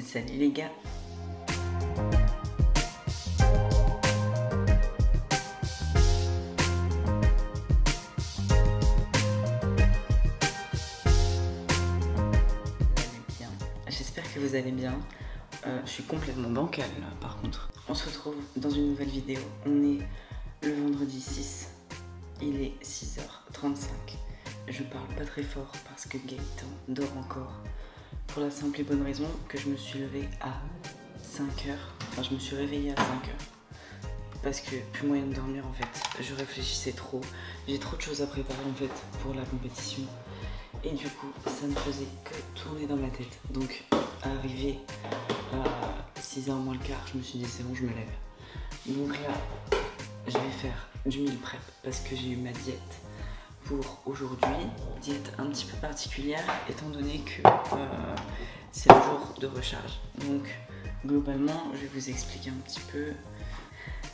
Salut les gars. J'espère que vous allez bien. Je suis complètement bancale là, par contre. On se retrouve dans une nouvelle vidéo. On est le vendredi 6. Il est 6h35. Je parle pas très fort parce que Gaëtan dort encore. Pour la simple et bonne raison que je me suis levée à 5h. Enfin, je me suis réveillée à 5h. Parce que plus moyen de dormir en fait. Je réfléchissais trop. J'ai trop de choses à préparer en fait pour la compétition. Et du coup, ça ne faisait que tourner dans ma tête. Donc, arrivé à 6h moins le quart, je me suis dit c'est bon, je me lève. Donc là, je vais faire du meal prep parce que j'ai eu ma diète pour aujourd'hui. Diète un petit peu particulière étant donné que c'est le jour de recharge. Donc, globalement, je vais vous expliquer un petit peu.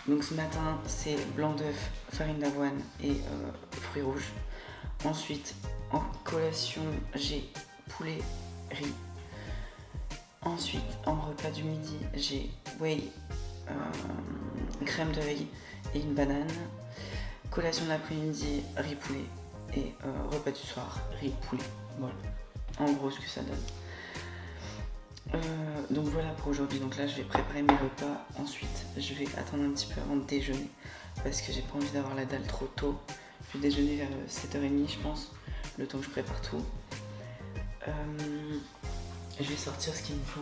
Donc ce matin, c'est blanc d'œuf, farine d'avoine et fruits rouges. Ensuite, en collation, j'ai poulet, riz. Ensuite, en repas du midi, j'ai whey, crème de riz et une banane. Collation de l'après-midi, riz poulet. Et repas du soir, riz poulet. Voilà, en gros ce que ça donne. Donc voilà pour aujourd'hui. Donc là, je vais préparer mes repas. Ensuite, je vais attendre un petit peu avant de déjeuner parce que j'ai pas envie d'avoir la dalle trop tôt. Je vais déjeuner vers 7h30 je pense, le temps que je prépare tout. Je vais sortir ce qu'il me faut.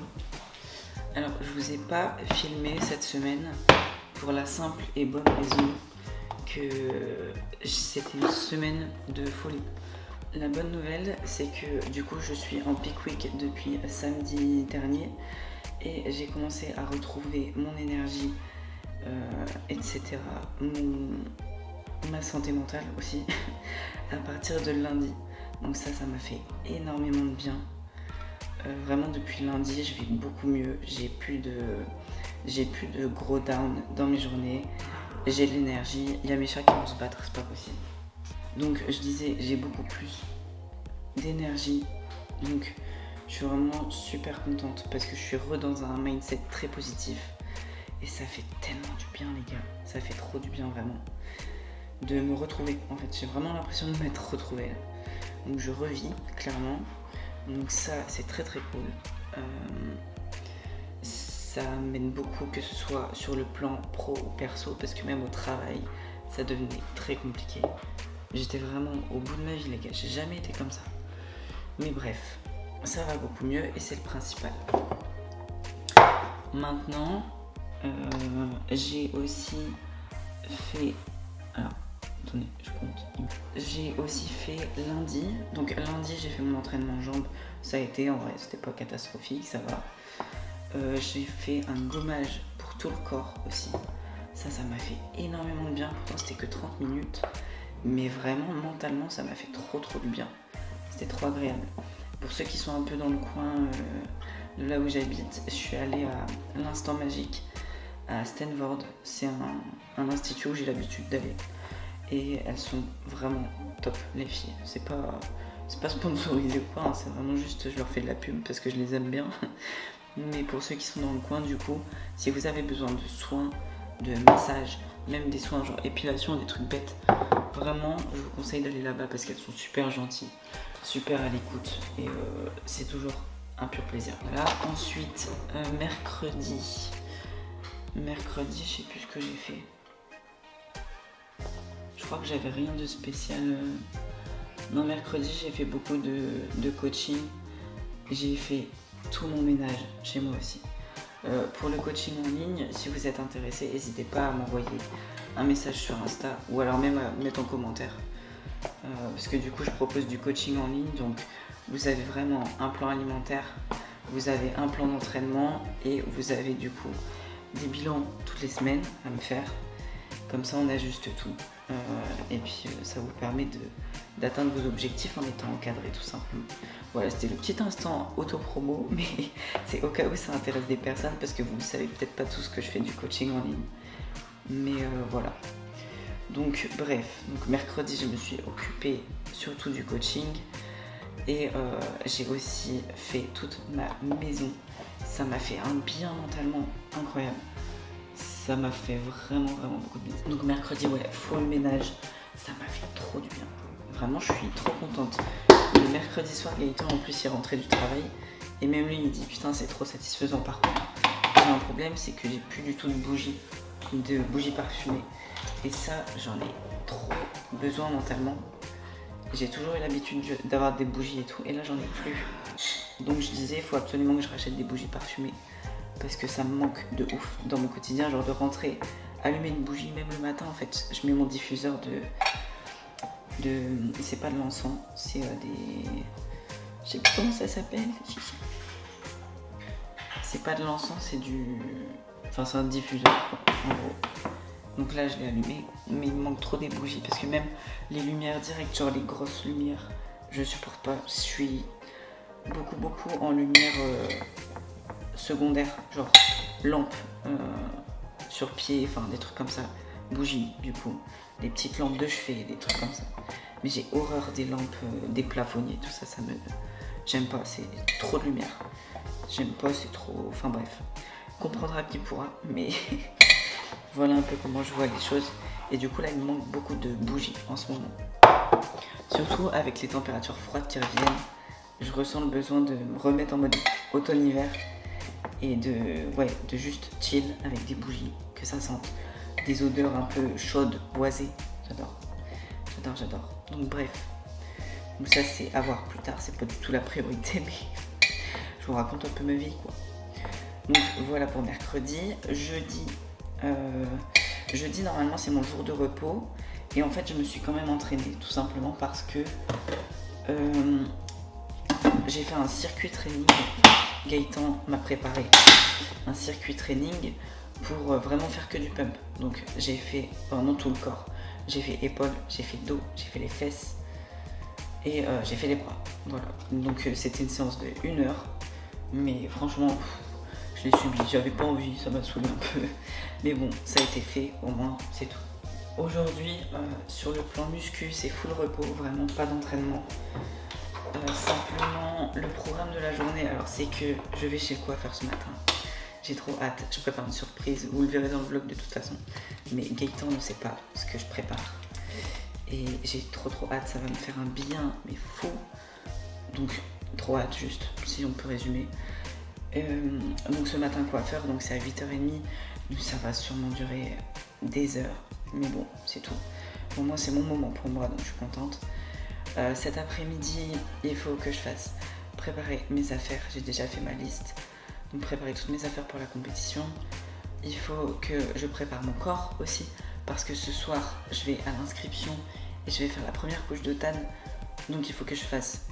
Alors, je vous ai pas filmé cette semaine pour la simple et bonne raison que c'était une semaine de folie. La bonne nouvelle, c'est que du coup, je suis en peak week depuis samedi dernier et j'ai commencé à retrouver mon énergie, etc. Ma santé mentale aussi à partir de lundi. Donc ça m'a fait énormément de bien. Vraiment depuis lundi, je vais beaucoup mieux. J'ai plus de gros down dans mes journées. J'ai de l'énergie. Il y a mes chats qui vont se battre, c'est pas possible. Donc je disais, j'ai beaucoup plus d'énergie. Donc je suis vraiment super contente parce que je suis dans un mindset très positif. Et ça fait tellement du bien les gars. Ça fait trop du bien vraiment. De me retrouver. En fait, j'ai vraiment l'impression de m'être retrouvée. Donc je revis clairement. Donc ça, c'est très très cool. Ça m'aide beaucoup que ce soit sur le plan pro ou perso parce que même au travail, ça devenait très compliqué. J'étais vraiment au bout de ma vie les gars. J'ai jamais été comme ça. Mais bref, ça va beaucoup mieux et c'est le principal. Maintenant, j'ai aussi fait... Alors, attendez, je compte. J'ai aussi fait lundi. Donc lundi, j'ai fait mon entraînement jambes. Ça a été, en vrai, c'était pas catastrophique, ça va. J'ai fait un gommage pour tout le corps aussi. Ça m'a fait énormément de bien. Pourtant, c'était que 30 minutes. Mais vraiment, mentalement, ça m'a fait trop du bien. C'était trop agréable. Pour ceux qui sont un peu dans le coin de là où j'habite, je suis allée à l'Instant Magique à Stanford. C'est un institut où j'ai l'habitude d'aller. Et elles sont vraiment top, les filles. C'est pas sponsorisé ou quoi, hein, c'est vraiment juste, je leur fais de la pub parce que je les aime bien. Mais pour ceux qui sont dans le coin, du coup, si vous avez besoin de soins, de massages, même des soins genre épilation, des trucs bêtes, vraiment, je vous conseille d'aller là-bas parce qu'elles sont super gentilles, super à l'écoute et c'est toujours un pur plaisir. Voilà. Ensuite, mercredi, je sais plus ce que j'ai fait. Je crois que j'avais rien de spécial. Non, mercredi, j'ai fait beaucoup de coaching. J'ai fait tout mon ménage chez moi aussi. Pour le coaching en ligne, si vous êtes intéressé, n'hésitez pas à m'envoyer un message sur Insta ou alors même à mettre en commentaire. Parce que du coup, je propose du coaching en ligne. Donc, vous avez vraiment un plan alimentaire, vous avez un plan d'entraînement et vous avez du coup des bilans toutes les semaines à me faire. Comme ça, on ajuste tout. Et puis, ça vous permet d'atteindre vos objectifs en étant encadré, tout simplement. Voilà, c'était le petit instant auto-promo, mais c'est au cas où ça intéresse des personnes, parce que vous ne savez peut-être pas tout ce que je fais du coaching en ligne. Mais voilà. Donc, bref. Donc, mercredi, je me suis occupée surtout du coaching. Et j'ai aussi fait toute ma maison. ça m'a fait un bien mentalement incroyable. Ça m'a fait vraiment beaucoup de bien. Donc mercredi, ouais, full ménage, ça m'a fait trop du bien. Vraiment, je suis trop contente. Le mercredi soir, Gaëtan en plus il est rentré du travail et même lui il dit putain c'est trop satisfaisant. Par contre, j'ai un problème, c'est que j'ai plus du tout de bougies parfumées et ça j'en ai trop besoin mentalement. J'ai toujours eu l'habitude d'avoir des bougies et tout et là j'en ai plus. Donc je disais il faut absolument que je rachète des bougies parfumées parce que ça me manque de ouf dans mon quotidien, genre de rentrer, allumer une bougie même le matin en fait. Je mets mon diffuseur c'est pas de l'encens, c'est des... Je sais plus comment ça s'appelle. C'est pas de l'encens, c'est du... Enfin c'est un diffuseur quoi, en gros. Donc là je l'ai allumé, mais il me manque trop des bougies parce que même les lumières directes, genre les grosses lumières, je supporte pas. Je suis beaucoup en lumière secondaire, genre lampe sur pied, enfin des trucs comme ça. Bougies du coup, des petites lampes de chevet, des trucs comme ça. Mais j'ai horreur des lampes, des plafonniers, tout ça, ça me... J'aime pas, c'est trop de lumière. J'aime pas, c'est trop... Enfin bref, comprendra qui pourra, mais voilà un peu comment je vois les choses. Et du coup là, il me manque beaucoup de bougies en ce moment. Surtout avec les températures froides qui reviennent, je ressens le besoin de me remettre en mode automne-hiver et de juste chill avec des bougies, que ça sente des odeurs un peu chaudes, boisées. J'adore. Donc bref, donc ça c'est à voir plus tard, c'est pas du tout la priorité, mais je vous raconte un peu ma vie quoi. Donc voilà pour mercredi. Jeudi normalement c'est mon jour de repos et en fait je me suis quand même entraînée tout simplement parce que j'ai fait un circuit training. Gaëtan m'a préparé un circuit training pour vraiment faire que du pump. Donc j'ai fait vraiment tout le corps. J'ai fait épaules, j'ai fait dos, j'ai fait les fesses et j'ai fait les bras. Voilà. Donc c'était une séance de 1 heure. Mais franchement, je l'ai subi. J'avais pas envie, ça m'a saoulé un peu. Mais bon, ça a été fait, au moins c'est tout. Aujourd'hui, sur le plan muscu, c'est full repos, vraiment pas d'entraînement. Simplement, le programme de la journée, alors c'est que je vais chez le coiffeur ce matin. J'ai trop hâte, je prépare une surprise, vous le verrez dans le vlog de toute façon. Mais Gaëtan ne sait pas ce que je prépare. Et j'ai trop hâte, ça va me faire un bien, mais fou. Donc trop hâte juste, si on peut résumer. Donc ce matin coiffeur, donc c'est à 8h30. Donc ça va sûrement durer des heures. Mais bon, c'est tout. Au moins c'est mon moment pour moi, donc je suis contente. Cet après-midi, il faut que je fasse préparer mes affaires. J'ai déjà fait ma liste. Donc préparer toutes mes affaires pour la compétition. Il faut que je prépare mon corps aussi parce que ce soir je vais à l'inscription et je vais faire la première couche de tanne. Donc il faut que je fasse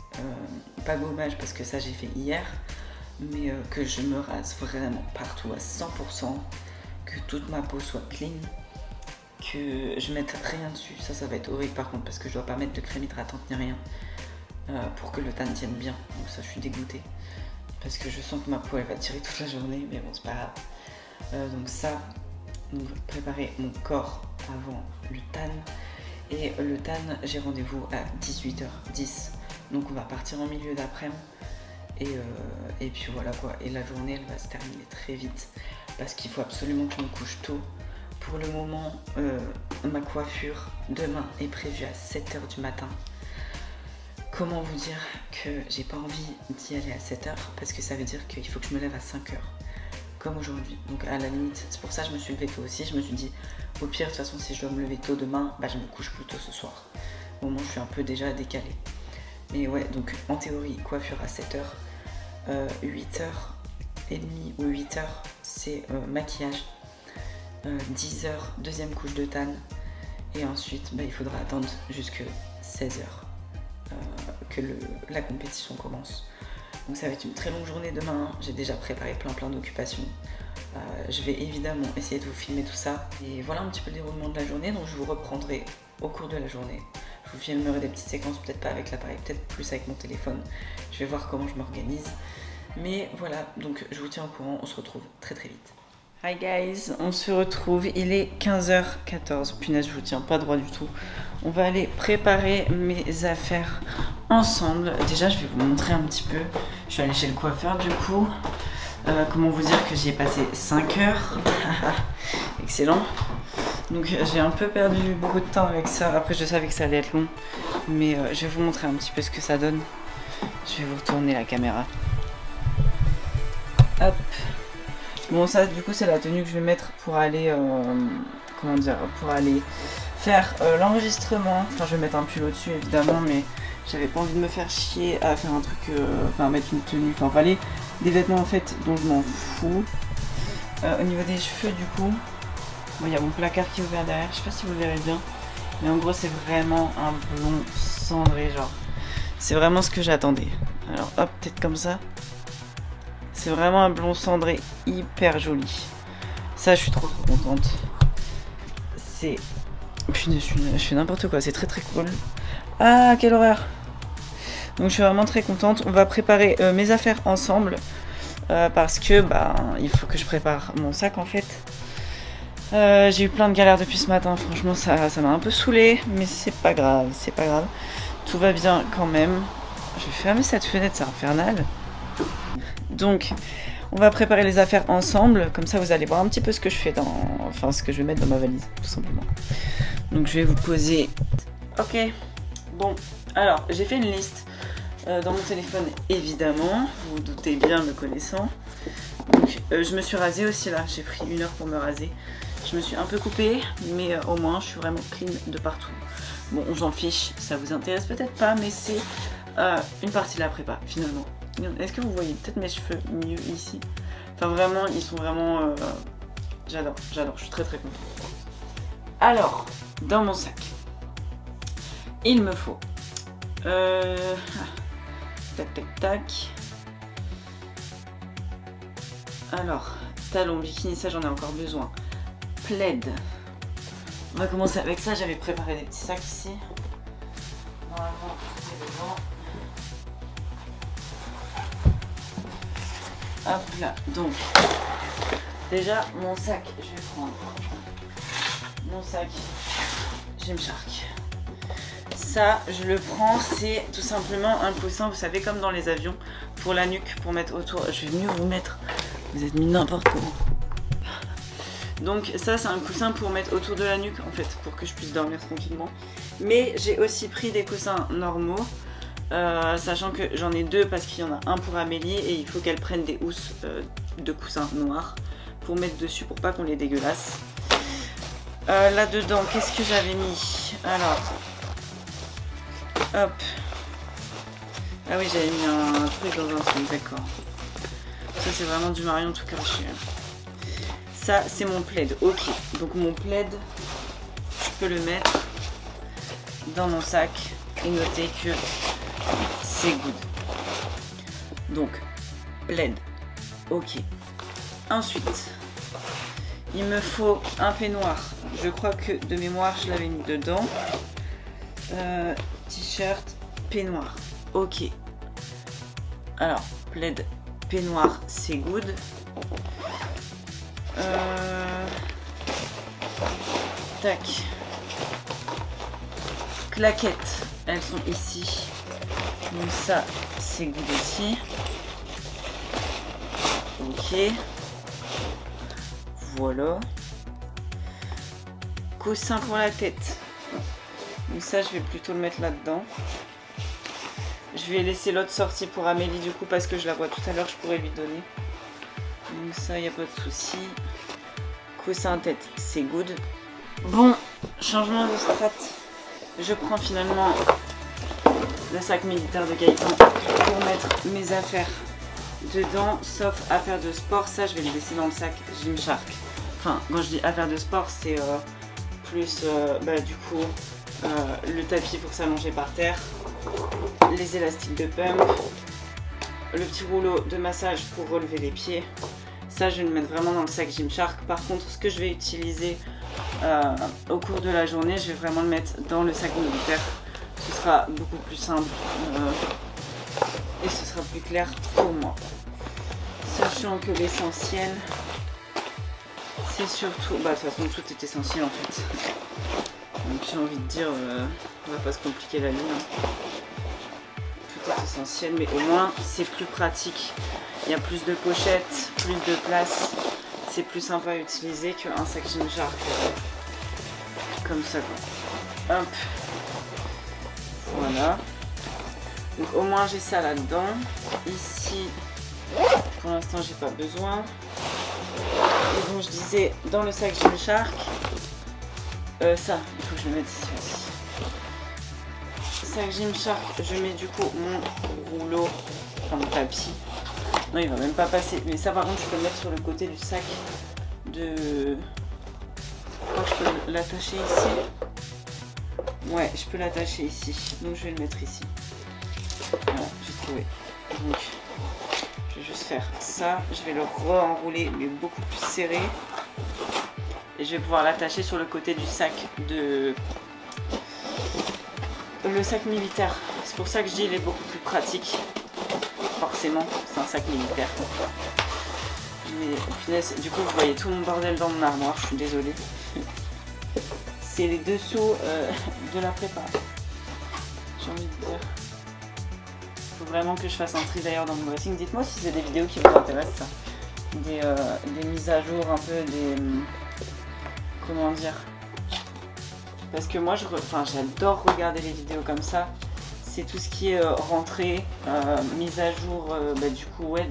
pas gommage parce que ça j'ai fait hier, mais que je me rase vraiment partout à 100%, que toute ma peau soit clean, que je mette rien dessus. Ça va être horrible par contre parce que je dois pas mettre de crème hydratante ni rien pour que le tan tienne bien. Donc ça je suis dégoûtée. Parce que je sens que ma peau elle va tirer toute la journée, mais bon c'est pas grave. Donc ça, donc préparer mon corps avant le tan. Et le tan, j'ai rendez-vous à 18h10. Donc on va partir en milieu d'après-midi. Et puis voilà quoi. Et la journée elle va se terminer très vite. Parce qu'il faut absolument que je me couche tôt. Pour le moment, ma coiffure demain est prévue à 7h du matin. Comment vous dire que j'ai pas envie d'y aller à 7h parce que ça veut dire qu'il faut que je me lève à 5h comme aujourd'hui. Donc à la limite, c'est pour ça que je me suis levée tôt aussi. Je me suis dit au pire de toute façon si je dois me lever tôt demain, bah je me couche plus tôt ce soir. Au moins je suis un peu déjà décalée. Mais ouais, donc en théorie coiffure à 7h, 8h30 ou 8h c'est maquillage, 10h deuxième couche de tan et ensuite bah, il faudra attendre jusque 16h. Que la compétition commence. Donc ça va être une très longue journée demain. J'ai déjà préparé plein d'occupations. Je vais évidemment essayer de vous filmer tout ça. Et voilà un petit peu le déroulement de la journée. Donc je vous reprendrai au cours de la journée. Je vous filmerai des petites séquences, peut-être pas avec l'appareil, peut-être plus avec mon téléphone. Je vais voir comment je m'organise. Mais voilà, donc je vous tiens au courant. On se retrouve très vite. Hi guys, on se retrouve, il est 15h14, punaise je vous tiens pas droit du tout. On va aller préparer mes affaires ensemble. Déjà je vais vous montrer un petit peu, je suis allée chez le coiffeur du coup. Comment vous dire que j'y ai passé 5 heures. Excellent. Donc j'ai un peu perdu beaucoup de temps avec ça. Après je savais que ça allait être long. Mais je vais vous montrer un petit peu ce que ça donne. Je vais vous retourner la caméra. Hop. Bon ça du coup c'est la tenue que je vais mettre pour aller... comment dire, pour aller faire l'enregistrement. Enfin je vais mettre un pull au-dessus évidemment, mais j'avais pas envie de me faire chier à faire un truc, enfin mettre une tenue, enfin fallait des vêtements en fait dont je m'en fous. Au niveau des cheveux du coup, bon, il y a mon placard qui est ouvert derrière, je sais pas si vous le verrez bien, mais en gros c'est vraiment un blond cendré, genre c'est vraiment ce que j'attendais. Alors hop, peut-être comme ça, c'est vraiment un blond cendré hyper joli. Ça je suis trop contente. C'est... Putain, je fais n'importe quoi, c'est très très cool. Ah, quelle horreur! Donc je suis vraiment très contente. On va préparer mes affaires ensemble. Parce que bah, il faut que je prépare mon sac en fait. J'ai eu plein de galères depuis ce matin. Franchement ça m'a un peu saoulée. Mais c'est pas grave, c'est pas grave. Tout va bien quand même. Je vais fermer cette fenêtre, c'est infernal. Donc... on va préparer les affaires ensemble, comme ça vous allez voir un petit peu ce que je fais dans... enfin ce que je vais mettre dans ma valise, tout simplement. Donc je vais vous poser... Ok, bon, alors j'ai fait une liste dans mon téléphone évidemment, vous vous doutez bien me connaissant. Donc je me suis rasée aussi là, j'ai pris 1 heure pour me raser. Je me suis un peu coupée, mais au moins je suis vraiment clean de partout. Bon, on s'en fiche, ça vous intéresse peut-être pas, mais c'est une partie de la prépa finalement. Est-ce que vous voyez peut-être mes cheveux mieux ici? Enfin vraiment, ils sont vraiment... j'adore, je suis très très contente. Alors, dans mon sac, il me faut... tac tac tac. Alors, talons, bikini, ça j'en ai encore besoin. Plaid. On va commencer avec ça, j'avais préparé des petits sacs ici. Normalement, tout est dedans. Hop là, donc déjà mon sac, je vais prendre mon sac Gymshark. Ça, je le prends, c'est tout simplement un coussin, vous savez, comme dans les avions, pour la nuque, pour mettre autour. Je vais mieux vous mettre, vous êtes mis n'importe comment. Donc ça, c'est un coussin pour mettre autour de la nuque, en fait, pour que je puisse dormir tranquillement. Mais j'ai aussi pris des coussins normaux. Sachant que j'en ai 2 parce qu'il y en a un pour Amélie et il faut qu'elle prenne des housses de coussins noirs pour mettre dessus pour pas qu'on les dégueulasse. Là dedans, qu'est-ce que j'avais mis? Alors, hop. Ah oui, j'avais mis un truc dans un truc, d'accord. Ça c'est vraiment du Marion tout craché. Ça c'est mon plaid, ok. Donc mon plaid, je peux le mettre dans mon sac et noter que c'est good. Donc, plaid. Ok. Ensuite, il me faut un peignoir. Je crois que de mémoire, je l'avais mis dedans. T-shirt, peignoir. Ok. Alors, plaid, peignoir, c'est good. Tac. Claquettes, elles sont ici. Donc ça, c'est good aussi. Ok. Voilà. Coussin pour la tête. Donc ça, je vais plutôt le mettre là-dedans. Je vais laisser l'autre sortie pour Amélie du coup parce que je la vois tout à l'heure, je pourrais lui donner. Donc ça, il n'y a pas de souci. Coussin tête, c'est good. Bon, changement de strat. Je prends finalement le sac militaire de Gaëtan pour mettre mes affaires dedans, sauf affaires de sport. Ça, je vais les laisser dans le sac Gymshark. Enfin, quand je dis affaires de sport, c'est plus du coup le tapis pour s'allonger par terre, les élastiques de pump, le petit rouleau de massage pour relever les pieds. Ça, je vais le mettre vraiment dans le sac Gymshark. Par contre, ce que je vais utiliser au cours de la journée, je vais vraiment le mettre dans le sac militaire. Ce sera beaucoup plus simple et ce sera plus clair pour moi. Sachant que l'essentiel, c'est surtout... Bah, de toute façon, tout est essentiel en fait. Donc j'ai envie de dire, on va pas se compliquer la vie. Hein. Tout est essentiel, mais au moins, c'est plus pratique Il y a plus de pochettes, plus de place. C'est plus sympa à utiliser qu'un sac Gymshark. Comme ça quoi. Hop. Voilà. Donc au moins j'ai ça là-dedans. Ici, pour l'instant j'ai pas besoin. Et donc je disais dans le sac Gymshark, ça, il faut que je le mette ici aussi. Sac Gymshark, je mets du coup mon rouleau, enfin mon tapis. Non, il va même pas passer. Mais ça par contre je peux le mettre sur le côté du sac de... Je crois que je peux l'attacher ici. Ouais, je peux l'attacher ici. Donc je vais le mettre ici. Voilà, j'ai trouvé. Donc je vais juste faire ça. Je vais le re-enrouler mais beaucoup plus serré. Et je vais pouvoir l'attacher sur le côté du sac de... Le sac militaire. C'est pour ça que je dis il est beaucoup plus pratique. Forcément, c'est un sac militaire. Mais punaise, du coup vous voyez tout mon bordel dans mon armoire, je suis désolée. C'est les dessous de la prépa. J'ai envie de dire. Il faut vraiment que je fasse un tri d'ailleurs dans mon dressing. Dites-moi si c'est des vidéos qui vous intéressent, ça. Des mises à jour, un peu des... comment dire? Parce que moi, j'adore regarder les vidéos comme ça. C'est tout ce qui est rentrée, mise à jour, du coup, ouais,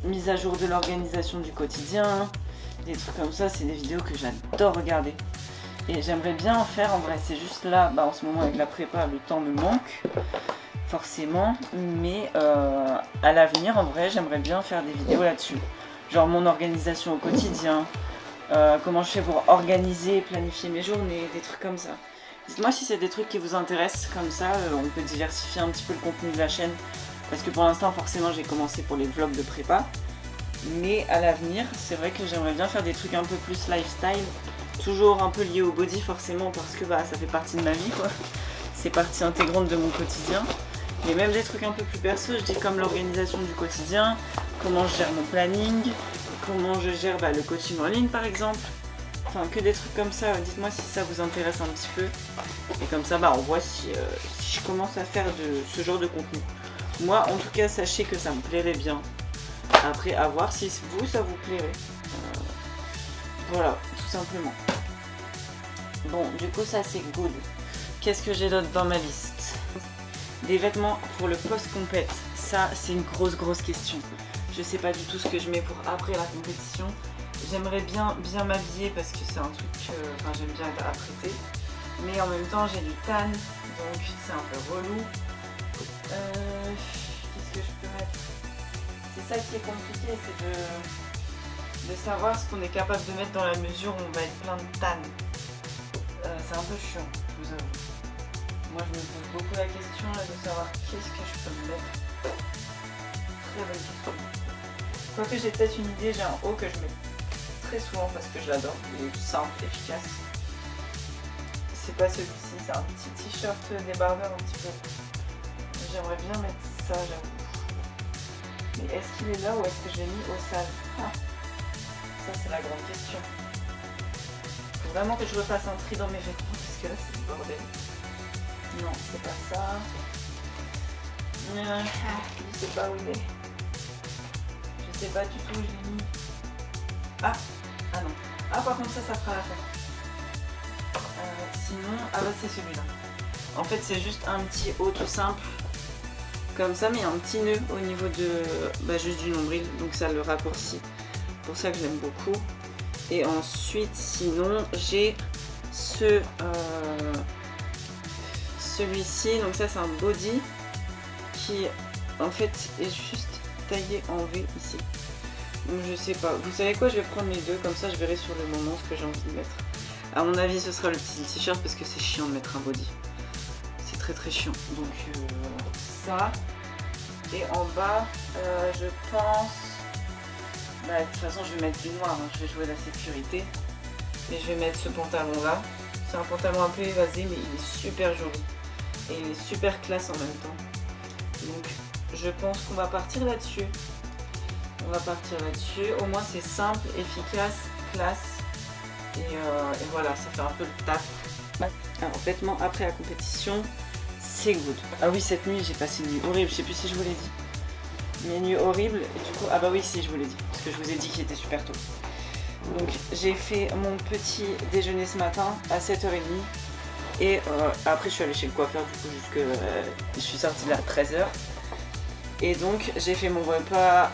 mise à jour de l'organisation du quotidien, des trucs comme ça. C'est des vidéos que j'adore regarder. Et j'aimerais bien en faire, en vrai, c'est juste là, en ce moment avec la prépa, le temps me manque, forcément. Mais à l'avenir, en vrai, j'aimerais bien faire des vidéos là-dessus. Genre mon organisation au quotidien, comment je fais pour organiser, planifier mes journées, des trucs comme ça. Dites-moi si c'est des trucs qui vous intéressent, comme ça on peut diversifier un petit peu le contenu de la chaîne. Parce que pour l'instant forcément j'ai commencé pour les vlogs de prépa. Mais à l'avenir c'est vrai que j'aimerais bien faire des trucs un peu plus lifestyle. Toujours un peu liés au body forcément parce que ça fait partie de ma vie quoi. C'est partie intégrante de mon quotidien. Mais même des trucs un peu plus perso, je dis comme l'organisation du quotidien, comment je gère mon planning, comment je gère le coaching en ligne par exemple. Enfin que des trucs comme ça, dites-moi si ça vous intéresse un petit peu. Et comme ça on voit si je commence à faire de ce genre de contenu. Moi en tout cas sachez que ça me plairait bien. Après à voir si vous ça vous plairait. Voilà, tout simplement. Bon du coup ça c'est good. Qu'est-ce que j'ai d'autre dans ma liste? Des vêtements pour le post-compète. Ça c'est une grosse question. Je sais pas du tout ce que je mets pour après la compétition. J'aimerais bien m'habiller parce que c'est un truc que j'aime bien être apprêtée. Mais en même temps j'ai du tan, donc c'est un peu relou. Qu'est-ce que je peux mettre? C'est ça qui est compliqué, c'est de savoir ce qu'on est capable de mettre dans la mesure où on va être plein de tan. C'est un peu chiant, je vous avoue. Moi je me pose beaucoup la question là, de savoir qu'est-ce que je peux me mettre. Très bonne question. Quoique j'ai peut-être une idée, j'ai un haut que je mets très souvent parce que je l'adore, il est simple, efficace. C'est pas celui-ci, c'est un petit t-shirt débardeur un petit peu. J'aimerais bien mettre ça, j'avoue. Mais est-ce qu'il est là ou est-ce que je l'ai mis au sale? Ça c'est la grande question. Faut vraiment que je refasse un tri dans mes vêtements parce que là c'est le bordel. Non, c'est pas ça. Je sais pas où il est. Je sais pas du tout où je l'ai mis. Ah non. Par contre ça fera l'affaire. Sinon, c'est celui-là. En fait c'est juste un petit haut tout simple. Comme ça, mais un petit nœud au niveau de juste du nombril. Donc ça le raccourcit. C'est pour ça que j'aime beaucoup. Et ensuite, sinon, j'ai celui-ci. Donc ça c'est un body qui en fait est juste taillé en V ici. Donc je sais pas, vous savez quoi, je vais prendre les deux, comme ça je verrai sur le moment ce que j'ai envie de mettre. À mon avis ce sera le petit t-shirt parce que c'est chiant de mettre un body. C'est très chiant. Donc ça. Et en bas, je pense... de toute façon je vais mettre du noir, hein. Je vais jouer la sécurité. Et je vais mettre ce pantalon là. C'est un pantalon un peu évasé mais il est super joli. Et il est super classe en même temps. Donc je pense qu'on va partir là-dessus. On va partir là-dessus. Au moins c'est simple, efficace, classe. Et voilà, ça fait un peu le taf. Alors vêtements après la compétition, c'est good. Ah oui, cette nuit j'ai passé une nuit horrible, je sais plus si je vous l'ai dit. mes nuits horribles. Et du coup, ah bah oui, si, je vous l'ai dit, parce que je vous ai dit qu'il était super tôt. Donc j'ai fait mon petit déjeuner ce matin à 7h30. Et après je suis allée chez le coiffeur du coup jusque... je suis sortie là à 13h. Et donc j'ai fait mon repas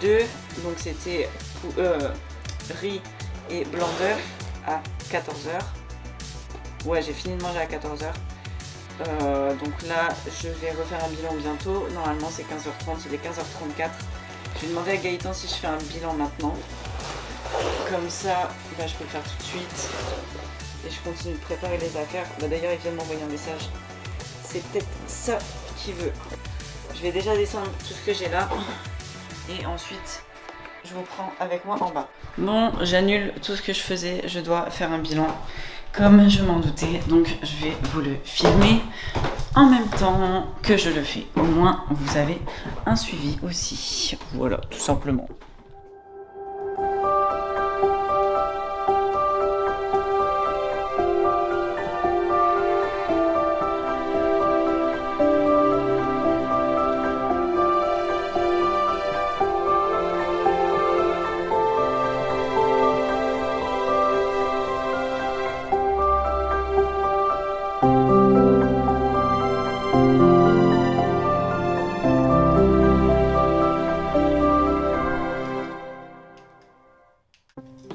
donc c'était riz et blanc d'œuf à 14h. Ouais, j'ai fini de manger à 14h. Donc là je vais refaire un bilan bientôt. Normalement c'est 15h30, il est 15h34. Je vais demander à Gaëtan si je fais un bilan maintenant. Comme ça, bah, je peux le faire tout de suite. Et je continue de préparer les affaires. Bah, d'ailleurs, il vient de m'envoyer un message. C'est peut-être ça qu'il veut. Je vais déjà descendre tout ce que j'ai là. Et ensuite, je vous prends avec moi en bas. Bon, j'annule tout ce que je faisais. Je dois faire un bilan, comme je m'en doutais. Donc, je vais vous le filmer en même temps que je le fais. Au moins, vous avez un suivi aussi. Voilà, tout simplement.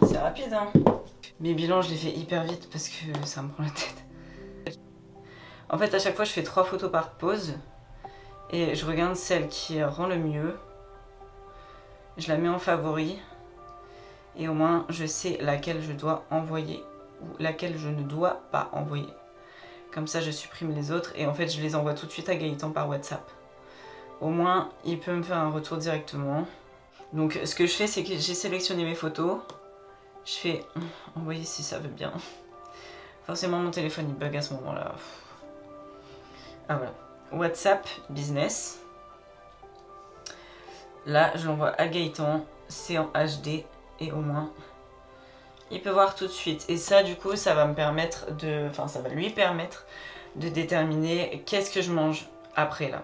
C'est rapide, hein. Mes bilans, je les fais hyper vite parce que ça me prend la tête. En fait, à chaque fois, je fais 3 photos par pause. Et je regarde celle qui rend le mieux. Je la mets en favori. Et au moins, je sais laquelle je dois envoyer. Ou laquelle je ne dois pas envoyer. Comme ça, je supprime les autres. Et en fait, je les envoie tout de suite à Gaëtan par WhatsApp. Au moins, il peut me faire un retour directement. Donc, ce que je fais, c'est que j'ai sélectionné mes photos. Je fais envoyer si ça veut bien. Forcément mon téléphone il bug à ce moment là. Ah voilà. WhatsApp business. Là je l'envoie à Gaëtan. C'est en HD. Et au moins il peut voir tout de suite. Et ça du coup ça va me permettre de... Enfin ça va lui permettre de déterminer qu'est-ce que je mange après là.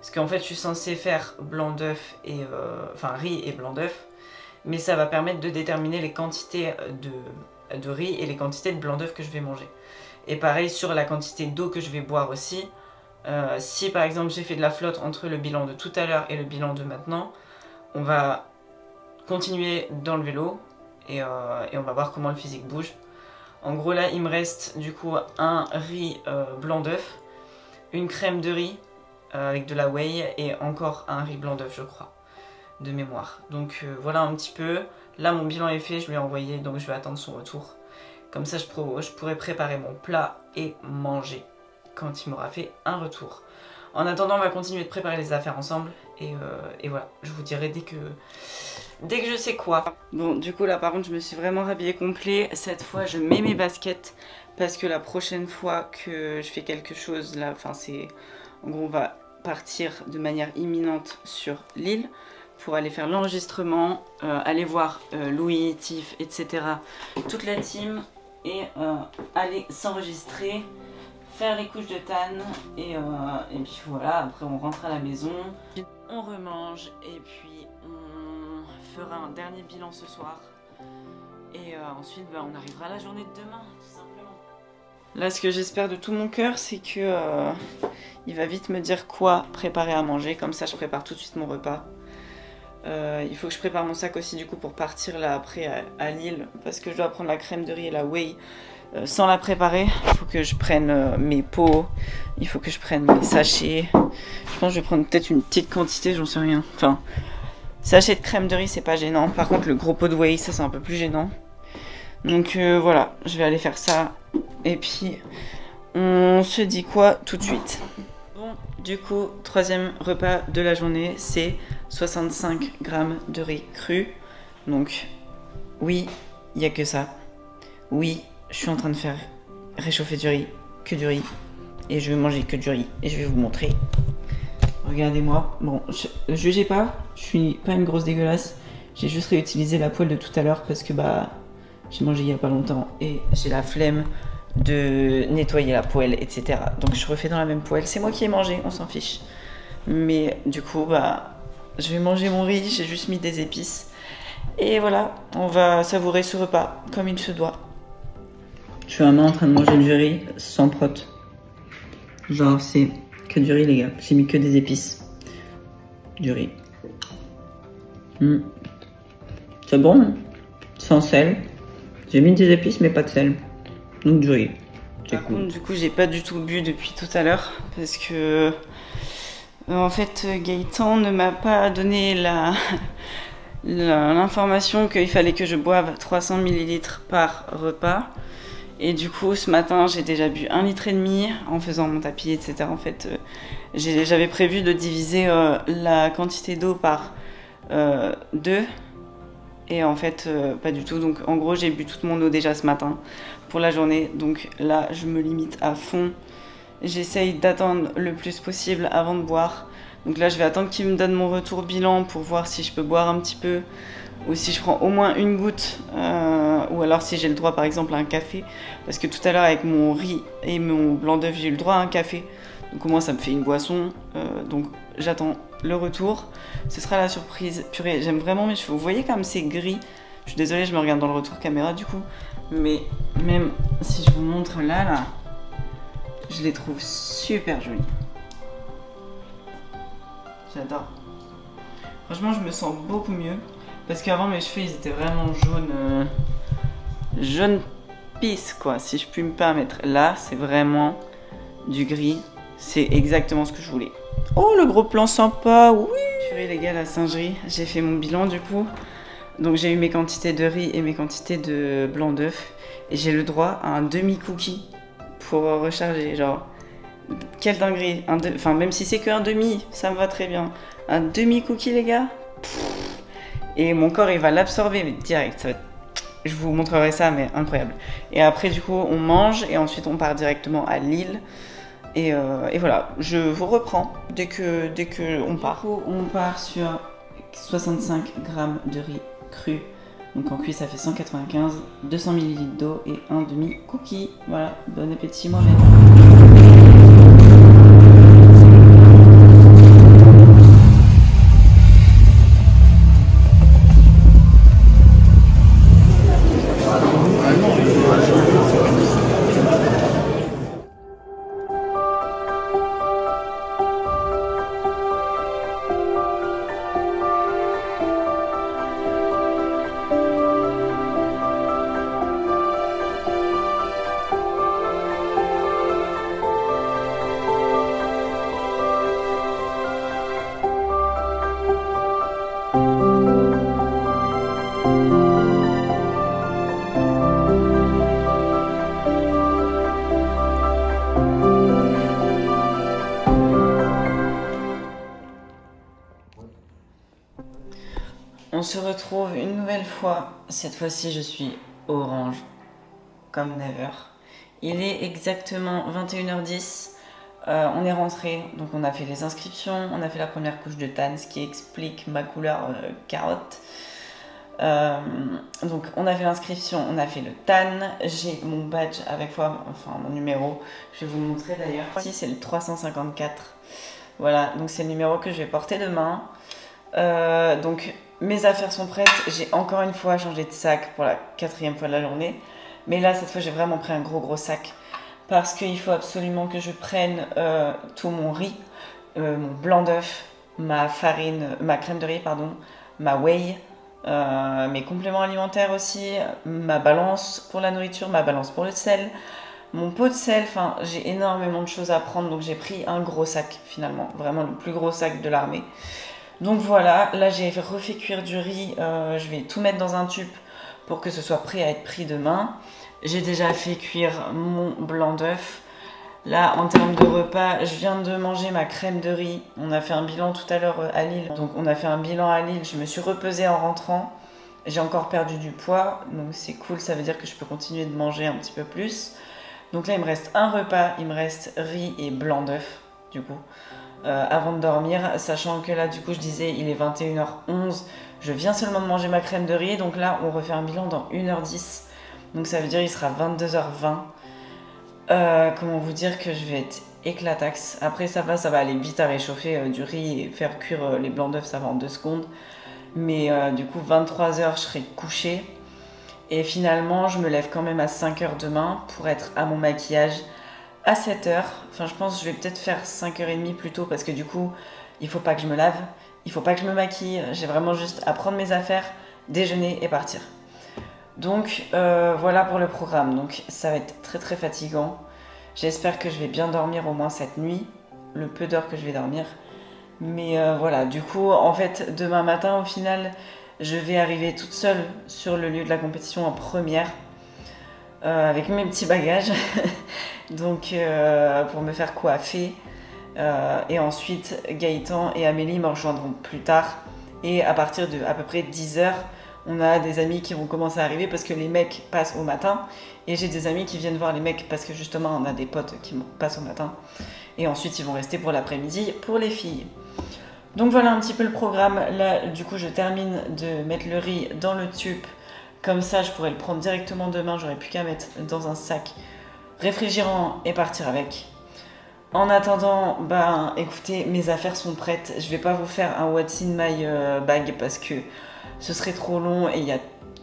Parce qu'en fait je suis censée faire blanc d'œuf et... Enfin riz et blanc d'œuf. Mais ça va permettre de déterminer les quantités de riz et les quantités de blanc d'œuf que je vais manger. Et pareil sur la quantité d'eau que je vais boire aussi. Si par exemple j'ai fait de la flotte entre le bilan de tout à l'heure et le bilan de maintenant, on va continuer dans le vélo et on va voir comment le physique bouge. En gros là il me reste du coup un riz blanc d'œuf, une crème de riz avec de la whey et encore un riz blanc d'œuf je crois. De mémoire. Donc voilà un petit peu. Là mon bilan est fait, je lui ai envoyé, donc je vais attendre son retour. Comme ça je pourrai préparer mon plat et manger quand il m'aura fait un retour. En attendant on va continuer de préparer les affaires ensemble et voilà, je vous dirai dès que je sais quoi. Bon du coup là par contre je me suis vraiment rhabillée complet. Cette fois je mets mes baskets parce que la prochaine fois que je fais quelque chose là, enfin c'est... En gros on va partir de manière imminente sur l'île pour aller faire l'enregistrement, aller voir Louis, Tiff, etc. Toute la team et aller s'enregistrer, faire les couches de Tan et puis voilà, après on rentre à la maison, on remange et puis on fera un dernier bilan ce soir et ensuite bah, on arrivera à la journée de demain tout simplement. Là ce que j'espère de tout mon cœur c'est que il va vite me dire quoi préparer à manger, comme ça je prépare tout de suite mon repas. Il faut que je prépare mon sac aussi du coup pour partir là après à Lille parce que je dois prendre la crème de riz et la whey sans la préparer. Il faut que je prenne mes pots, il faut que je prenne mes sachets. Je pense que je vais prendre peut-être une petite quantité, j'en sais rien. Enfin, sachet de crème de riz c'est pas gênant, par contre le gros pot de whey ça c'est un peu plus gênant. Donc voilà, je vais aller faire ça et puis on se dit quoi tout de suite. Bon, du coup, troisième repas de la journée, c'est 65 grammes de riz cru. Donc, oui, il n'y a que ça. Oui, je suis en train de faire réchauffer du riz, que du riz. Et je vais manger que du riz. Et je vais vous montrer. Regardez-moi. Bon, jugez pas, je suis pas une grosse dégueulasse. J'ai juste réutilisé la poêle de tout à l'heure parce que bah, j'ai mangé il y a pas longtemps. Et j'ai la flemme de nettoyer la poêle, etc. Donc je refais dans la même poêle. C'est moi qui ai mangé, on s'en fiche. Mais du coup, bah, Je vais manger mon riz, j'ai juste mis des épices. Et voilà, on va savourer ce repas comme il se doit. Je suis vraiment en train de manger du riz sans prot. Genre c'est que du riz les gars, j'ai mis que des épices. Du riz. C'est bon, hein, sans sel. J'ai mis des épices mais pas de sel. Donc du riz. Par contre, du coup, j'ai pas du tout bu depuis tout à l'heure parce que en fait, Gaëtan ne m'a pas donné l'information qu'il fallait que je boive 300 ml par repas. Et du coup, ce matin, j'ai déjà bu 1,5 litre en faisant mon tapis, etc. En fait, j'avais prévu de diviser la quantité d'eau par 2. Et en fait, pas du tout. Donc, en gros, j'ai bu toute mon eau déjà ce matin pour la journée. Donc là, je me limite à fond. J'essaye d'attendre le plus possible avant de boire. Donc là, je vais attendre qu'il me donne mon retour bilan pour voir si je peux boire un petit peu ou si je prends au moins une goutte ou alors si j'ai le droit par exemple à un café. Parce que tout à l'heure, avec mon riz et mon blanc d'œuf, j'ai eu le droit à un café. Donc au moins, ça me fait une boisson. Donc j'attends le retour. Ce sera la surprise. Purée, j'aime vraiment mes cheveux. Vous voyez comme c'est gris. Je suis désolée, je me regarde dans le retour caméra du coup. Mais même si je vous montre là, je les trouve super jolis. J'adore. Franchement, je me sens beaucoup mieux. Parce qu'avant, mes cheveux, ils étaient vraiment jaunes. Jaune pisse, quoi, si je puis me permettre. Là, c'est vraiment du gris. C'est exactement ce que je voulais. Oh, le gros plan sympa, oui. Purée, les gars, la singerie. J'ai fait mon bilan, du coup. Donc, j'ai eu mes quantités de riz et mes quantités de blanc d'œuf. Et j'ai le droit à un demi-cookie pour recharger. Genre, quelle dinguerie. Enfin, même si c'est qu'un demi, ça me va très bien. Un demi-cookie, les gars. Et mon corps, il va l'absorber, mais direct. Ça va être... Je vous montrerai ça, mais incroyable. Et après, du coup, on mange et ensuite, on part directement à Lille. Et voilà, je vous reprends dès que on part. On part sur 65 grammes de riz cru. Donc en cuit, ça fait 195, 200 ml d'eau et un demi-cookie. Voilà, bon appétit moi-même. On se retrouve une nouvelle fois. Cette fois-ci, je suis orange, comme never. Il est exactement 21h10. On est rentré, donc on a fait les inscriptions, on a fait la première couche de tan, ce qui explique ma couleur carotte. Donc on a fait l'inscription, on a fait le tan. J'ai mon badge avec moi, enfin mon numéro. Je vais vous le montrer d'ailleurs. Ici, c'est le 354. Voilà, donc c'est le numéro que je vais porter demain. Donc mes affaires sont prêtes, j'ai encore une fois changé de sac pour la 4e fois de la journée. Mais là, cette fois, j'ai vraiment pris un gros sac. Parce qu'il faut absolument que je prenne tout mon riz, mon blanc d'œuf, ma farine, ma crème de riz, pardon, ma whey, mes compléments alimentaires aussi, ma balance pour la nourriture, ma balance pour le sel, mon pot de sel. Enfin, j'ai énormément de choses à prendre. Donc, j'ai pris un gros sac finalement, vraiment le plus gros sac de l'armée. Donc voilà, là j'ai refait cuire du riz, je vais tout mettre dans un tube pour que ce soit prêt à être pris demain. J'ai déjà fait cuire mon blanc d'œuf. Là, en termes de repas, je viens de manger ma crème de riz. On a fait un bilan tout à l'heure à Lille. Donc on a fait un bilan à Lille, je me suis repesée en rentrant. J'ai encore perdu du poids, donc c'est cool, ça veut dire que je peux continuer de manger un petit peu plus. Donc là, il me reste un repas, il me reste riz et blanc d'œuf, du coup. Avant de dormir, sachant que là du coup je disais il est 21h11, je viens seulement de manger ma crème de riz, donc là on refait un bilan dans 1h10, donc ça veut dire il sera 22h20. Comment vous dire que je vais être éclataxe. Après ça va aller vite à réchauffer du riz et faire cuire les blancs d'œufs, ça va en 2 secondes. Mais du coup 23 h je serai couchée. Et finalement je me lève quand même à 5 h demain pour être à mon maquillage à 7 h. Enfin je pense que je vais peut-être faire 5 h 30 plus tôt parce que du coup il faut pas que je me lave, il faut pas que je me maquille. J'ai vraiment juste à prendre mes affaires, déjeuner et partir. Donc voilà pour le programme. Donc ça va être très très fatigant. J'espère que je vais bien dormir au moins cette nuit, le peu d'heures que je vais dormir. Mais voilà, du coup, en fait, demain matin, au final, je vais arriver toute seule sur le lieu de la compétition en première, avec mes petits bagages, donc pour me faire coiffer. Et ensuite, Gaëtan et Amélie me rejoindront plus tard. Et à partir de à peu près 10 h, on a des amis qui vont commencer à arriver parce que les mecs passent au matin. Et j'ai des amis qui viennent voir les mecs parce que justement on a des potes qui passent au matin. Et ensuite ils vont rester pour l'après-midi pour les filles. Donc voilà un petit peu le programme. Là du coup je termine de mettre le riz dans le tube. Comme ça je pourrais le prendre directement demain. J'aurais plus qu'à mettre dans un sac réfrigérant et partir avec. En attendant, ben écoutez, mes affaires sont prêtes. Je vais pas vous faire un what's in my bag parce que ce serait trop long et il y a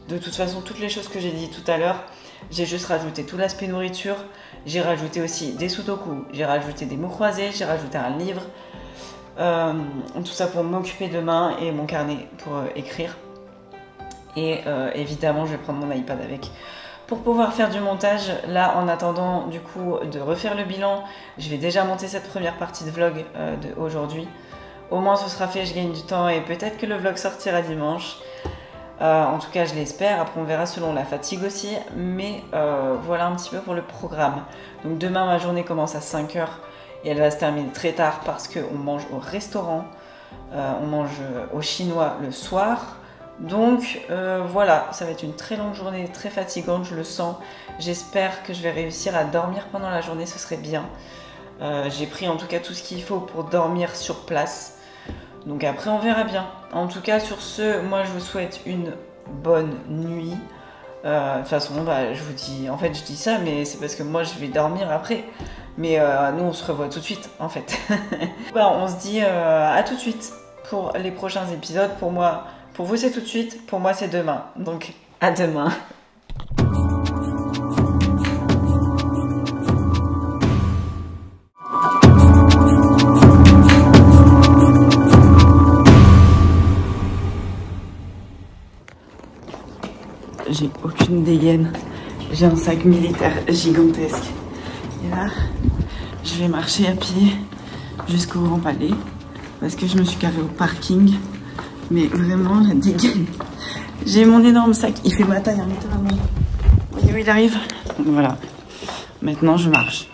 de toute façon toutes les choses que j'ai dit tout à l'heure. J'ai juste rajouté tout l'aspect nourriture, j'ai rajouté aussi des sudoku, j'ai rajouté des mots croisés, j'ai rajouté un livre, tout ça pour m'occuper demain et mon carnet pour écrire. Et évidemment je vais prendre mon iPad avec pour pouvoir faire du montage. Là en attendant du coup de refaire le bilan, je vais déjà monter cette première partie de vlog d'aujourd'hui. Au moins ce sera fait, je gagne du temps et peut-être que le vlog sortira dimanche. En tout cas je l'espère, après on verra selon la fatigue aussi, mais voilà un petit peu pour le programme. Donc demain ma journée commence à 5 h et elle va se terminer très tard parce qu'on mange au restaurant, on mange au chinois le soir. Donc voilà, ça va être une très longue journée, très fatigante, je le sens. J'espère que je vais réussir à dormir pendant la journée, ce serait bien. J'ai pris en tout cas tout ce qu'il faut pour dormir sur place. Donc après on verra bien. En tout cas sur ce, moi je vous souhaite une bonne nuit. De toute façon bah, je vous dis, en fait je dis ça mais c'est parce que moi je vais dormir après. Mais nous on se revoit tout de suite en fait. Bah, on se dit à tout de suite pour les prochains épisodes. Pour moi, pour vous c'est tout de suite, pour moi c'est demain. Donc à demain. J'ai aucune dégaine, j'ai un sac militaire gigantesque. Et là, je vais marcher à pied jusqu'au Grand Palais parce que je me suis garée au parking. Mais vraiment, la dégaine. J'ai mon énorme sac, il fait ma taille, hein, littéralement. Voyez où il arrive? Voilà, maintenant je marche.